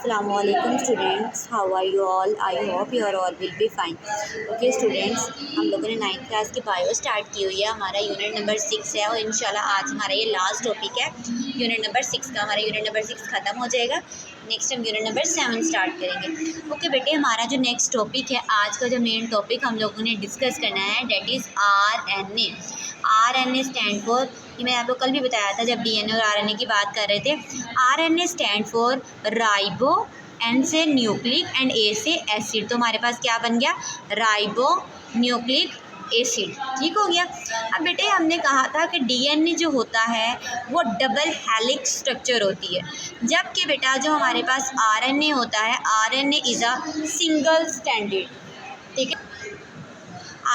Assalamualaikum students, how are you all? I hope you are all will be fine. Okay students, हम लोगों ने 9th class की bio start की हुई है। हमारा यूनिट नंबर 6 है और इंशाल्लाह आज हमारा ये लास्ट टॉपिक है यूनिट नंबर 6 का। हमारा यूनिट नंबर 6 ख़त्म हो जाएगा, नेक्स्ट हम यूनिट नंबर 7 स्टार्ट करेंगे। ओके बेटे, हमारा जो नेक्स्ट टॉपिक है, आज का जो मेन टॉपिक हम लोगों ने डिस्कस करना है that is RNA। RNA stand for, ये मैंने आपको कल भी बताया था जब DNA और RNA की बात कर रहे थे। RNA stand for ribo, N से न्यूक्लिक एंड A से एसिड। तो हमारे पास क्या बन गया? Ribo nucleic acid. ठीक हो गया। अब बेटे हमने कहा था कि DNA जो होता है वो डबल हेलिक्स स्ट्रक्चर होती है, जबकि बेटा जो हमारे पास RNA होता है, RNA is a single standard. ठीक है,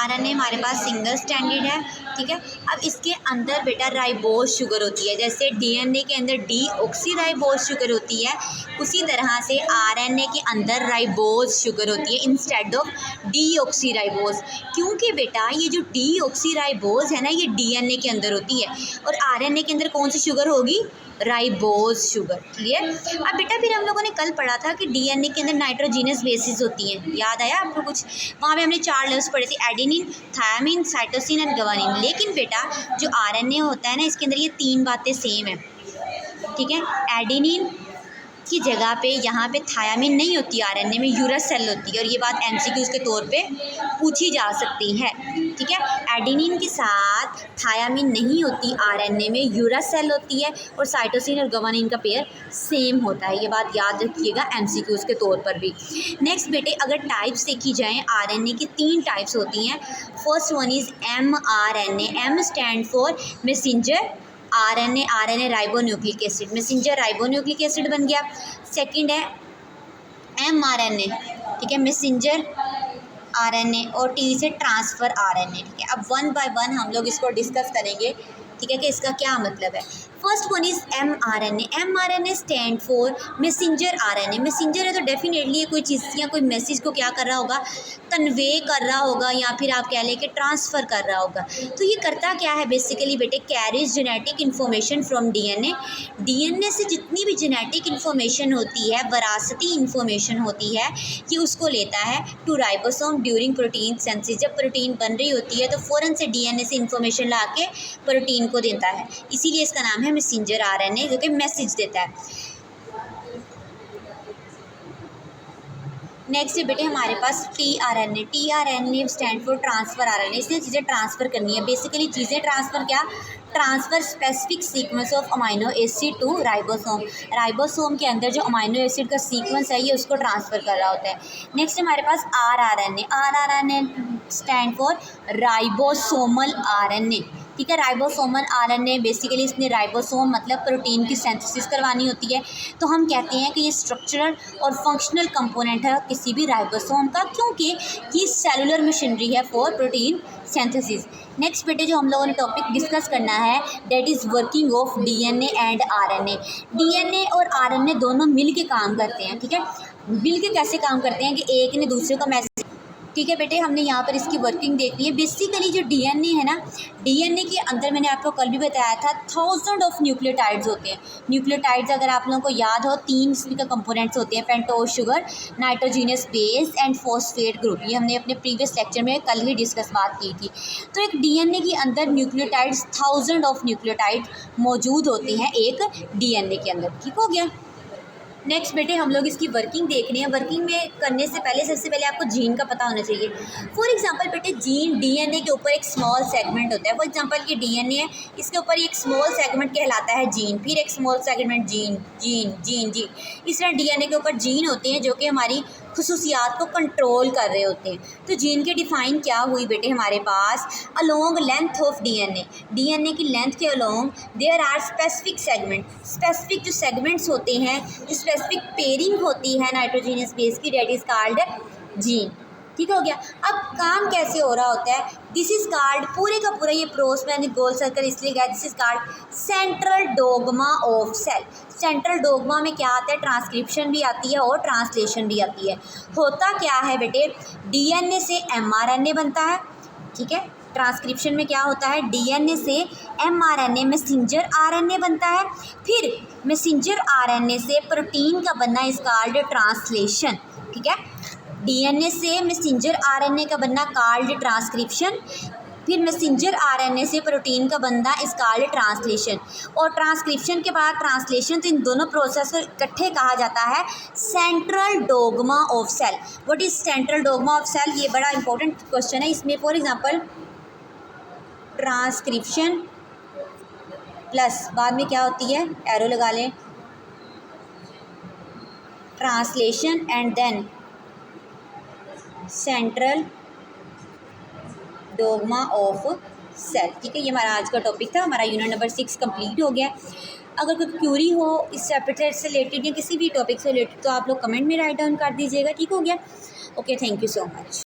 RNA हमारे पास सिंगल स्टैंडर्ड है। ठीक है, अब इसके अंदर बेटा राइबोज शुगर होती है। जैसे DNA के अंदर डीऑक्सीराइबोज शुगर होती है, उसी तरह से RNA के अंदर राइबोज शुगर होती है इंस्टेड ऑफ डीऑक्सीराइबोज। क्योंकि बेटा ये जो डीऑक्सीराइबोज है ना, ये DNA के अंदर होती है और RNA के अंदर कौन सी शुगर होगी? Ribose sugar. क्लियर। अब बेटा फिर हम लोगों ने कल पढ़ा था कि DNA के अंदर नाइट्रोजीनस बेसिस होती हैं। याद आया आपको कुछ? वहाँ पे हमने 4 लेवल्स पढ़े थे, adenine, thiamine, cytosine and guanine. लेकिन बेटा जो RNA होता है ना, इसके अंदर ये 3 बातें सेम है। ठीक है, एडेनिन की जगह पे यहाँ पे थायामिन नहीं होती, RNA में यूरासेल होती है, और ये बात MCQs के तौर पे पूछी जा सकती है। ठीक है, एडेनिन के साथ थायामिन नहीं होती, RNA में यूरासेल होती है, और साइटोसिन और ग्वानिन का पेयर सेम होता है। ये बात याद रखिएगा MCQs के तौर पर भी। नेक्स्ट बेटे, अगर टाइप्स देखी जाएँ, RNA की 3 टाइप्स होती हैं। First one is mRNA। M stand for messenger RNA ribonucleic acid, messenger ribonucleic acid बन गया। सेकंड है mRNA, ठीक है, मैसेंजर RNA, और T से ट्रांसफ़र RNA। ठीक है, अब वन बाय वन हम लोग इसको डिस्कस करेंगे। ठीक है, कि इसका क्या मतलब है। First one is mRNA। mRNA stand for messenger RNA। Messenger है तो डेफिनेटली ये कोई चीज़ या कोई मैसेज को क्या कर रहा होगा? कन्वे कर रहा होगा, या फिर आप कह लें कि ट्रांसफ़र कर रहा होगा। तो ये करता क्या है बेसिकली बेटे? Carries genetic information from DNA से जितनी भी जेनेटिक इन्फॉर्मेशन होती है, वरासती इन्फॉर्मेशन होती है, ये उसको लेता है to ribosome during protein synthesis. जब प्रोटीन बन रही होती है तो फ़ौरन से DNA से इन्फॉर्मेशन ला के प्रोटीन को देता है, इसीलिए इसका नाम है मैसेंजर RNA, जो कि मैसेज देता है। नेक्स्ट बेटे हमारे पास tRNA stand for transfer RNA। इसने चीज़ें ट्रांसफ़र करनी है, बेसिकली चीज़ें ट्रांसफ़र क्या? Transfer specific sequence of amino acid to ribosome. Ribosome के अंदर जो अमाइनो एसिड का सीक्वेंस है, ये उसको ट्रांसफ़र कर रहा होता है। नेक्स्ट हमारे पास rRNA stand for ribosomal RNA। ठीक है, राइबोसोमल RNA बेसिकली इसने राइबोसोम मतलब प्रोटीन की सिंथेसिस करवानी होती है, तो हम कहते हैं कि ये स्ट्रक्चरल और फंक्शनल कंपोनेंट है किसी भी राइबोसोम का, क्योंकि ये सेलुलर मशीनरी है फॉर प्रोटीन सिंथेसिस। नेक्स्ट बेटे जो हम लोगों ने टॉपिक डिस्कस करना है, that is working of DNA and RNA। DNA और RNA दोनों मिल के काम करते हैं। ठीक है, मिल के कैसे काम करते हैं कि एक ने दूसरे को मैसेज। ठीक है बेटे, हमने यहाँ पर इसकी वर्किंग देखनी है। बेसिकली जो DNA है ना, DNA के अंदर मैंने आपको कल भी बताया था 1000 ऑफ न्यूक्लियोटाइड्स होते हैं। न्यूक्लियोटाइड्स अगर आप लोगों को याद हो, 3 इसके कंपोनेंट्स होते हैं, pentose sugar, nitrogenous base and phosphate group. ये हमने अपने प्रीवियस लेक्चर में कल ही डिस्कस बात की थी। तो एक DNA के अंदर न्यूक्लियोटाइड्स 1000 ऑफ न्यूक्लियोटाइड मौजूद होते हैं एक DNA के अंदर। ठीक हो गया। नेक्स्ट बेटे हम लोग इसकी वर्किंग देखनी है। वर्किंग में करने से पहले सबसे पहले आपको जीन का पता होना चाहिए। फॉर एग्जांपल बेटे जीन DNA के ऊपर एक स्मॉल सेगमेंट होता है। फॉर एग्जांपल ये DNA है, इसके ऊपर एक स्मॉल सेगमेंट कहलाता है जीन, फिर एक स्मॉल सेगमेंट जीन। इस तरह DNA के ऊपर जीन होते हैं जो कि हमारी खुसूसियात को कंट्रोल कर रहे होते हैं। तो जीन के डिफ़ाइन क्या हुई बेटे हमारे पास? अलोंग लेंथ ऑफ DNA की लेंथ के along there are specific segment. Specific जो सेगमेंट्स होते हैं, जो स्पेसिफिक पेयरिंग होती है नाइट्रोजीनस बेस की, डेट इज़ कॉल्ड जीन। ठीक हो गया। अब काम कैसे हो रहा होता है? दिस इज़ कॉल्ड, पूरे का पूरा ये प्रोस मैंने गोल सर्कल इसलिए गया, this is called central dogma of cell. Central dogma में क्या आता है? ट्रांसक्रिप्शन भी आती है और ट्रांसलेशन भी आती है। होता क्या है बेटे? DNA से mRNA बनता है। ठीक है, ट्रांसक्रिप्शन में क्या होता है, डीएनए से एमआरएनए मैसेंजर आरएनए बनता है, फिर मैसेंजर आरएनए से प्रोटीन का बनना इज कॉल्ड ट्रांसलेशन। ठीक है, डीएनए से मैसेंजर आरएनए का बनना कॉल्ड ट्रांसक्रिप्शन, फिर मैसेंजर आरएनए से प्रोटीन का बनना इस कॉल्ड ट्रांसलेशन, और ट्रांसक्रिप्शन के बाद ट्रांसलेशन, तो इन दोनों प्रोसेस को इकट्ठे कहा जाता है central dogma of cell. What is central dogma of cell, ये बड़ा इंपॉर्टेंट क्वेश्चन है। इसमें फॉर एग्जांपल ट्रांसक्रिप्शन प्लस बाद में क्या होती है, एरो लगा लें, translation and then central dogma of cell. ठीक है, ये हमारा आज का टॉपिक था, हमारा यूनिट नंबर 6 कंप्लीट हो गया। अगर कोई क्यूरी हो इस चैप्टर से रिलेटेड या किसी भी टॉपिक से रिलेटेड तो आप लोग कमेंट में राइट डाउन कर दीजिएगा। ठीक हो गया, okay, thank you so much.